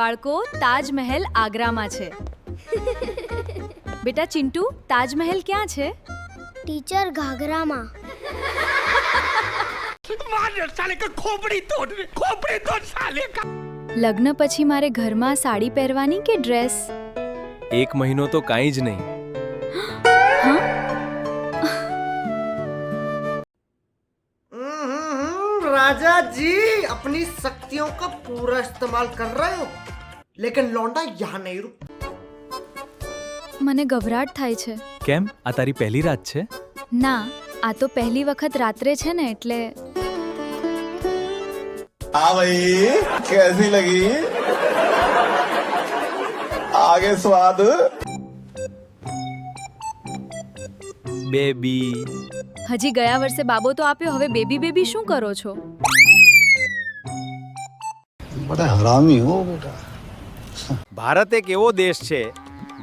બાળકો, તાજમહેલ આગ્રામાં છે. બેટા ચિંટુ, તાજમહેલ ક્યાં છે? ટીચર ઘાઘરામાં. લગ્ન પછી મારે ઘરમાં સાડી પહેરવાની કે ડ્રેસ? 1 મહિનો તો કાંઈ જ નહીં. राजा जी अपनी शक्तियों का पूरा इस्तेमाल कर रहे हो लेकिन लौंडा यहाँ नहीं रुक. મને ગભરાટ થાય છે. કેમ? આ તારી પહેલી રાત છે? ના, આ તો પહેલી વખત રાત્રે છે ને એટલે. हाँ भाई कैसी लगी आगे स्वाद બેબી. હજી ગયા વર્ષે બાબો તો આપ્યો, હવે બેબી બેબી શું કરો છો? बड़ा हरामी हो बेटा. ભારત એક એવો દેશ છે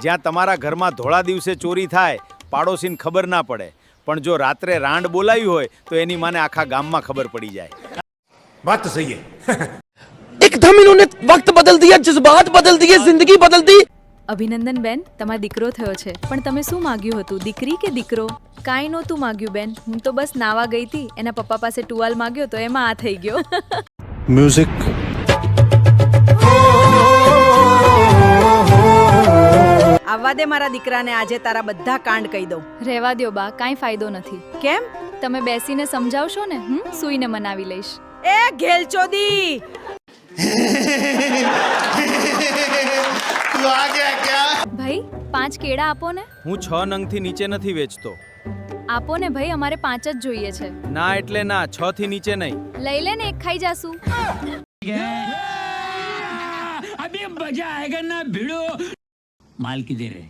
જ્યાં તમારા ઘરમાં ધોળા દિવસે ચોરી થાય, પાડોશીને ખબર ના પડે, પણ જો રાત્રે રાંડ બોલાવી હોય તો એની માને આખા ગામમાં ખબર પડી જાય. बात तो सही है. एकदम इन्होंने वक्त बदल दिया, जज्बात बदल दिए, जिंदगी बदल दी. અભિનંદન બેન, તમારો દીકરો થયો છે. પણ તમે શું માંગ્યું હતું, દીકરી કે દીકરો? કાંઈ નહોતું માંગ્યું બેન, હું તો બસ નાવા ગઈ હતી, એના પપ્પા પાસે ટુવાલ માંગ્યો તો એમાં આ થઈ ગયો. म्यूजिक આવવા દે મારા દીકરાને, આજે તારા બધા કાંડ કહી દઉં. રહેવા દ્યો બા, કાંઈ ફાયદો નથી. કેમ? તમે બેસીને સમજાવશો ને, સૂઈને મનાવી લઈશ. એ ઘેલચોદી, ભાઈ 5 કેળા આપો ને. હું 6 નંગથી નીચે નથી વેચતો. આપો ને ભાઈ, અમારે 5 જ જોઈએ છે. ના એટલે ના, 6 થી નીચે નહીં. લઈ લે ને, એક ખાઈ જાશું. अभी मजा आएगा ना भिड़ो. माल की दे रहे